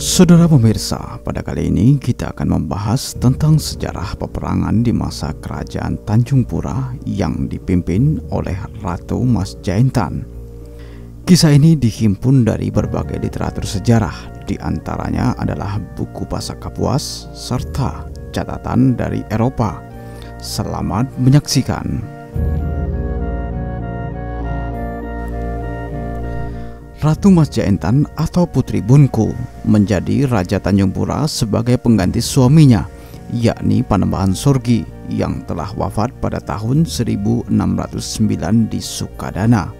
Saudara pemirsa, pada kali ini kita akan membahas tentang sejarah peperangan di masa kerajaan Tanjung Pura yang dipimpin oleh Ratu Mas Jaintan. Kisah ini dihimpun dari berbagai literatur sejarah, di antaranya adalah buku Pasak Kapuas serta catatan dari Eropa. Selamat menyaksikan. Ratu Mas Jaintan atau Putri Bunku menjadi Raja Tanjung Pura sebagai pengganti suaminya, yakni Panembahan Sorgi yang telah wafat pada tahun 1609 di Sukadana.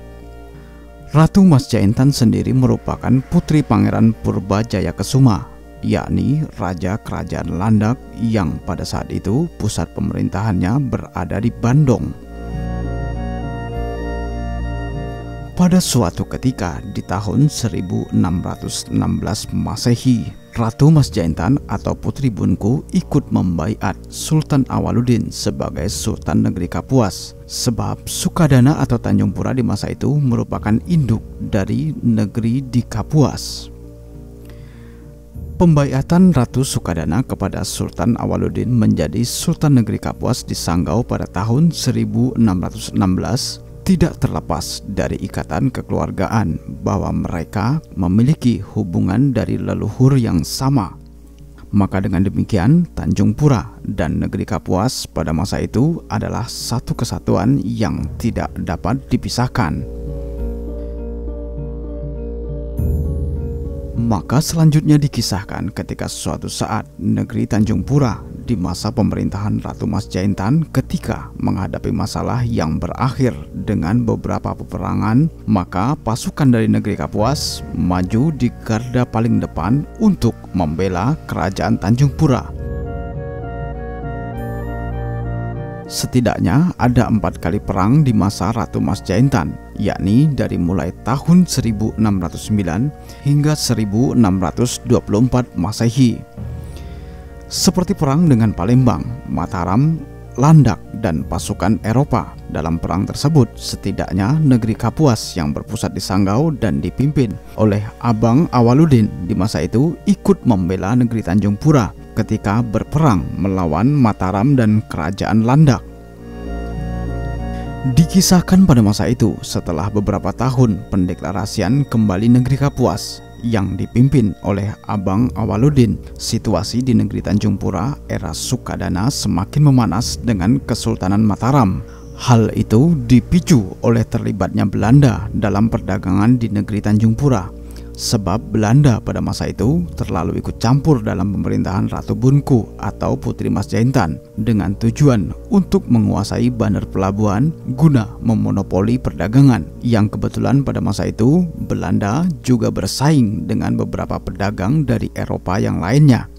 Ratu Mas Jaintan sendiri merupakan putri Pangeran Purbajaya Kesuma, yakni Raja Kerajaan Landak yang pada saat itu pusat pemerintahannya berada di Bandung. Pada suatu ketika di tahun 1616 Masehi, Ratu Mas Jaintan atau Putri Bunku ikut membaiat Sultan Awaludin sebagai Sultan Negeri Kapuas, sebab Sukadana atau Tanjung Pura di masa itu merupakan induk dari negeri di Kapuas. Pembaiatan Ratu Sukadana kepada Sultan Awaludin menjadi Sultan Negeri Kapuas di Sanggau pada tahun 1616 tidak terlepas dari ikatan kekeluargaan bahwa mereka memiliki hubungan dari leluhur yang sama. Maka dengan demikian, Tanjung Pura dan Negeri Kapuas pada masa itu adalah satu kesatuan yang tidak dapat dipisahkan. Maka selanjutnya dikisahkan ketika suatu saat negeri Tanjung Pura di masa pemerintahan Ratu Mas Jaintan ketika menghadapi masalah yang berakhir dengan beberapa peperangan, maka pasukan dari negeri Kapuas maju di garda paling depan untuk membela kerajaan Tanjung Pura. Setidaknya ada 4 kali perang di masa Ratu Mas Jaintan, yakni dari mulai tahun 1609 hingga 1624 Masehi. Seperti perang dengan Palembang, Mataram, Landak, dan pasukan Eropa. Dalam perang tersebut, setidaknya negeri Kapuas yang berpusat di Sanggau dan dipimpin oleh Abang Awaludin di masa itu ikut membela negeri Tanjung Pura ketika berperang melawan Mataram dan kerajaan Landak. Dikisahkan pada masa itu, setelah beberapa tahun pendeklarasian kembali negeri Kapuas yang dipimpin oleh Abang Awaludin, situasi di negeri Tanjung Pura era Sukadana semakin memanas dengan Kesultanan Mataram. Hal itu dipicu oleh terlibatnya Belanda dalam perdagangan di negeri Tanjung Pura, sebab Belanda pada masa itu terlalu ikut campur dalam pemerintahan Ratu Bunku atau Putri Mas Jaintan dengan tujuan untuk menguasai bandar pelabuhan guna memonopoli perdagangan, yang kebetulan pada masa itu Belanda juga bersaing dengan beberapa pedagang dari Eropa yang lainnya.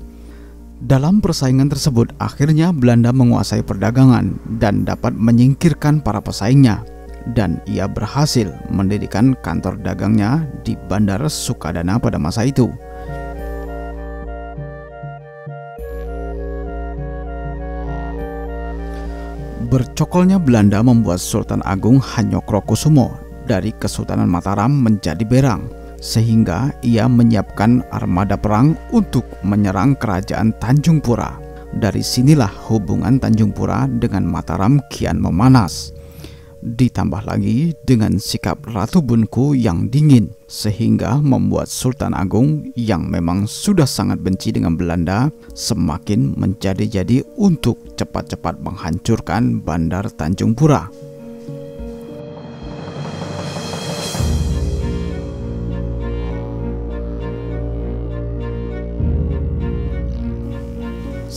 Dalam persaingan tersebut akhirnya Belanda menguasai perdagangan dan dapat menyingkirkan para pesaingnya, dan ia berhasil mendirikan kantor dagangnya di Bandar Sukadana pada masa itu. Bercokolnya Belanda membuat Sultan Agung Hanyokrokusumo dari Kesultanan Mataram menjadi berang, sehingga ia menyiapkan armada perang untuk menyerang kerajaan Tanjung Pura. Dari sinilah hubungan Tanjung Pura dengan Mataram kian memanas. Ditambah lagi dengan sikap Ratu Bunku yang dingin, sehingga membuat Sultan Agung yang memang sudah sangat benci dengan Belanda semakin menjadi-jadi untuk cepat-cepat menghancurkan Bandar Tanjung Pura.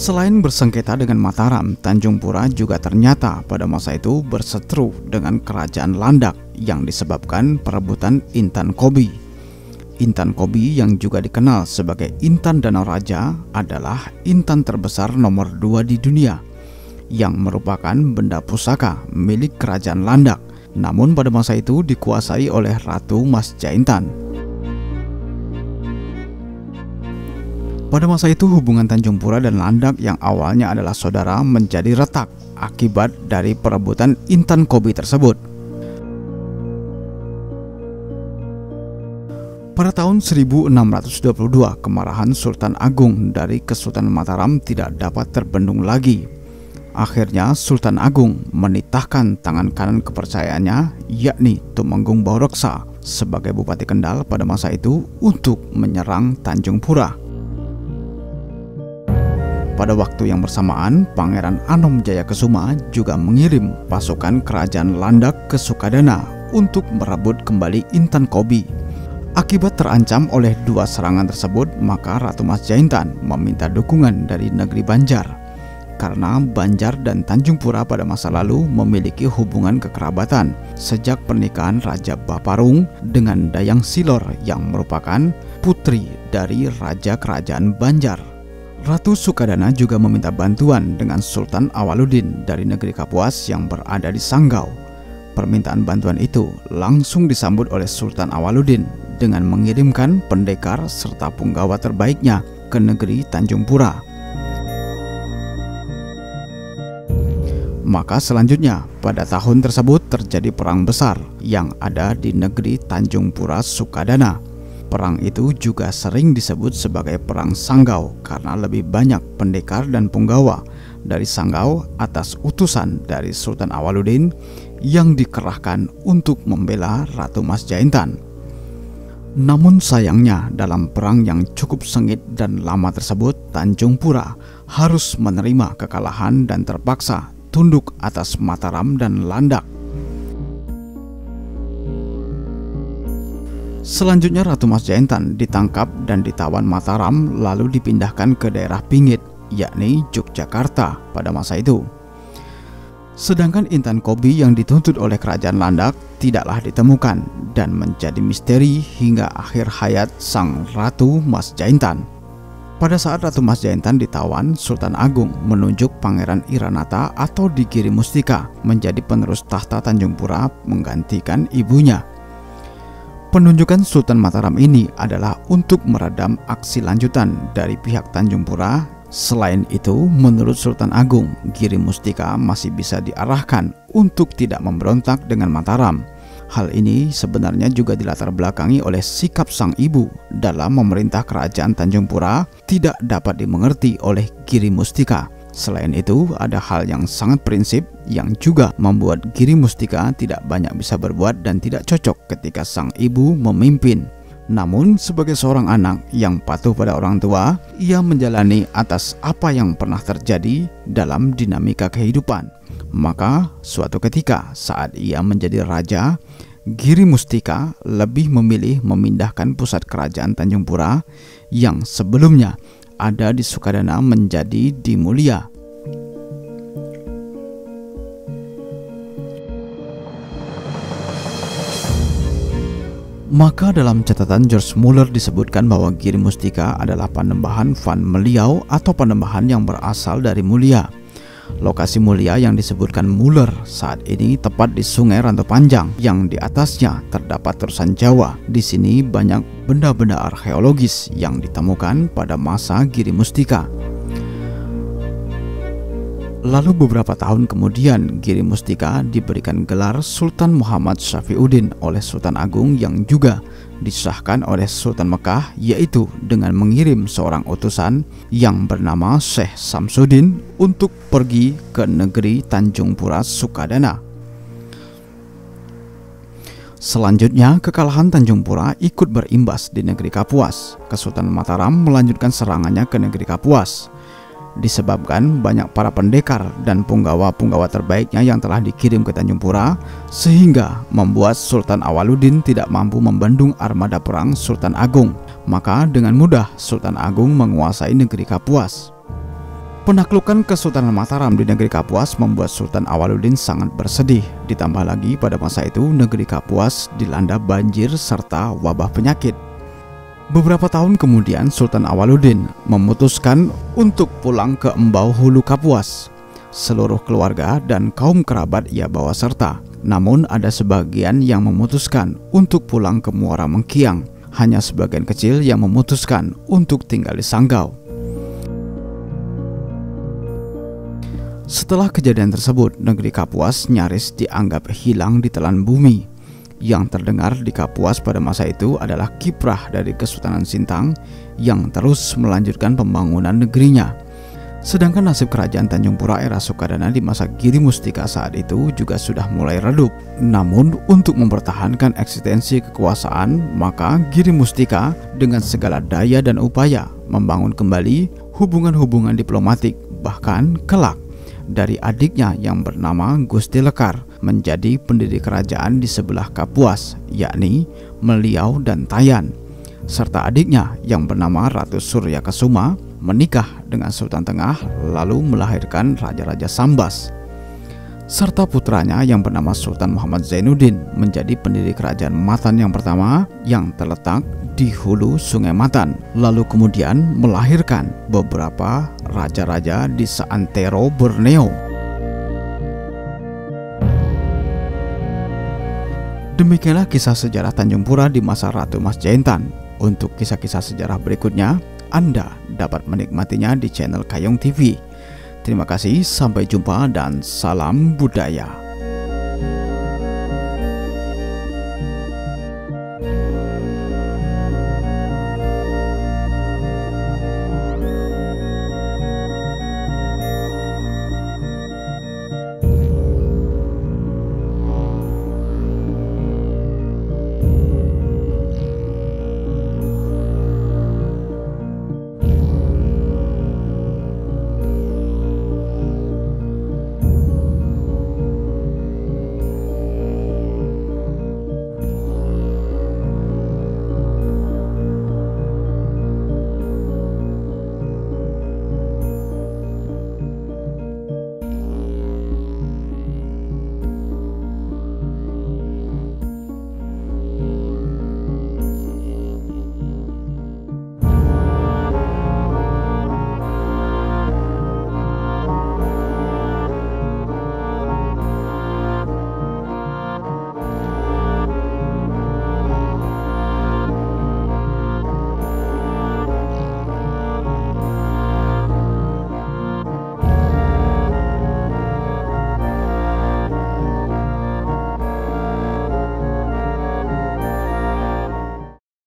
Selain bersengketa dengan Mataram, Tanjung Pura juga ternyata pada masa itu berseteru dengan kerajaan Landak yang disebabkan perebutan Intan Kobi. Intan Kobi yang juga dikenal sebagai Intan Danau Raja adalah intan terbesar nomor 2 di dunia yang merupakan benda pusaka milik kerajaan Landak, namun pada masa itu dikuasai oleh Ratu Mas Jaintan. Pada masa itu hubungan Tanjung Pura dan Landak yang awalnya adalah saudara menjadi retak akibat dari perebutan Intan Kobi tersebut. Pada Pada tahun 1622, kemarahan Sultan Agung dari Kesultanan Mataram tidak dapat terbendung lagi. Akhirnya Sultan Agung menitahkan tangan kanan kepercayaannya, yakni Tumenggung Baureksa sebagai Bupati Kendal pada masa itu untuk menyerang Tanjung Pura. Pada waktu yang bersamaan, Pangeran Anom Jayakesuma juga mengirim pasukan kerajaan Landak ke Sukadana untuk merebut kembali Intan Kobi. Akibat terancam oleh dua serangan tersebut, maka Ratu Mas Jaintan meminta dukungan dari negeri Banjar. Karena Banjar dan Tanjung Pura pada masa lalu memiliki hubungan kekerabatan sejak pernikahan Raja Baparung dengan Dayang Silor yang merupakan putri dari Raja Kerajaan Banjar. Ratu Sukadana juga meminta bantuan dengan Sultan Awaludin dari negeri Kapuas yang berada di Sanggau. Permintaan bantuan itu langsung disambut oleh Sultan Awaludin dengan mengirimkan pendekar serta punggawa terbaiknya ke negeri Tanjung Pura. Maka selanjutnya pada tahun tersebut terjadi perang besar yang ada di negeri Tanjung Pura Sukadana. Perang itu juga sering disebut sebagai Perang Sanggau karena lebih banyak pendekar dan punggawa dari Sanggau atas utusan dari Sultan Awaludin yang dikerahkan untuk membela Ratu Mas Jaintan. Namun sayangnya dalam perang yang cukup sengit dan lama tersebut, Tanjung Pura harus menerima kekalahan dan terpaksa tunduk atas Mataram dan Landak. Selanjutnya Ratu Mas Jaintan ditangkap dan ditawan Mataram lalu dipindahkan ke daerah Pingit, yakni Yogyakarta pada masa itu. Sedangkan Intan Kobi yang dituntut oleh kerajaan Landak tidaklah ditemukan dan menjadi misteri hingga akhir hayat sang Ratu Mas Jaintan. Pada saat Ratu Mas Jaintan ditawan, Sultan Agung menunjuk Pangeran Iranata atau Digiri Mustika menjadi penerus tahta Tanjung Pura menggantikan ibunya. Penunjukan Sultan Mataram ini adalah untuk meredam aksi lanjutan dari pihak Tanjung Pura. Selain itu, menurut Sultan Agung, Giri Mustika masih bisa diarahkan untuk tidak memberontak dengan Mataram. Hal ini sebenarnya juga dilatar belakangi oleh sikap sang ibu dalam memerintah kerajaan Tanjung Pura tidak dapat dimengerti oleh Giri Mustika. Selain itu, ada hal yang sangat prinsip yang juga membuat Giri Mustika tidak banyak bisa berbuat dan tidak cocok ketika sang ibu memimpin. Namun sebagai seorang anak yang patuh pada orang tua, ia menjalani atas apa yang pernah terjadi dalam dinamika kehidupan. Maka suatu ketika saat ia menjadi raja, Giri Mustika lebih memilih memindahkan pusat kerajaan Tanjung Pura yang sebelumnya ada di Sukadana menjadi di Mulia. Maka dalam catatan George Muller disebutkan bahwa Giri Mustika adalah panembahan Van Meliau atau panembahan yang berasal dari Mulia. Lokasi Mulia yang disebutkan Muller saat ini tepat di Sungai Rantau Panjang yang di atasnya terdapat terusan Jawa. Di sini banyak benda-benda arkeologis yang ditemukan pada masa Giri Mustika. Lalu beberapa tahun kemudian Giri Mustika diberikan gelar Sultan Muhammad Syafiuddin oleh Sultan Agung yang juga disahkan oleh Sultan Mekah, yaitu dengan mengirim seorang utusan yang bernama Syekh Samsuddin untuk pergi ke negeri Tanjung Pura Sukadana. Selanjutnya kekalahan Tanjung Pura ikut berimbas di negeri Kapuas. Kesultanan Mataram melanjutkan serangannya ke negeri Kapuas. Disebabkan banyak para pendekar dan punggawa-punggawa terbaiknya yang telah dikirim ke Tanjung Pura, sehingga membuat Sultan Awaludin tidak mampu membendung armada perang Sultan Agung. Maka dengan mudah Sultan Agung menguasai negeri Kapuas. Penaklukan Kesultanan Mataram di negeri Kapuas membuat Sultan Awaludin sangat bersedih. Ditambah lagi pada masa itu negeri Kapuas dilanda banjir serta wabah penyakit. Beberapa tahun kemudian Sultan Awaludin memutuskan untuk pulang ke Embau Hulu Kapuas. Seluruh keluarga dan kaum kerabat ia bawa serta. Namun ada sebagian yang memutuskan untuk pulang ke Muara Mengkiang. Hanya sebagian kecil yang memutuskan untuk tinggal di Sanggau. Setelah kejadian tersebut, negeri Kapuas nyaris dianggap hilang di telan bumi. Yang terdengar di Kapuas pada masa itu adalah kiprah dari Kesultanan Sintang yang terus melanjutkan pembangunan negerinya. Sedangkan nasib kerajaan Tanjung Pura era Sukadana di masa Giri Mustika saat itu juga sudah mulai redup. Namun untuk mempertahankan eksistensi kekuasaan, maka Giri Mustika dengan segala daya dan upaya membangun kembali hubungan-hubungan diplomatik, bahkan kelak dari adiknya yang bernama Gusti Lekar menjadi pendiri kerajaan di sebelah Kapuas, yakni Meliau dan Tayan, serta adiknya yang bernama Ratu Surya Kesuma menikah dengan Sultan Tengah lalu melahirkan Raja-Raja Sambas, serta putranya yang bernama Sultan Muhammad Zainuddin menjadi pendiri kerajaan Matan yang pertama yang terletak di hulu Sungai Matan, lalu kemudian melahirkan beberapa raja-raja di seantero Borneo. Demikianlah kisah sejarah Tanjung Pura di masa Ratu Mas Jaintan. Untuk kisah-kisah sejarah berikutnya, Anda dapat menikmatinya di channel Kayong TV. Terima kasih, sampai jumpa dan salam budaya.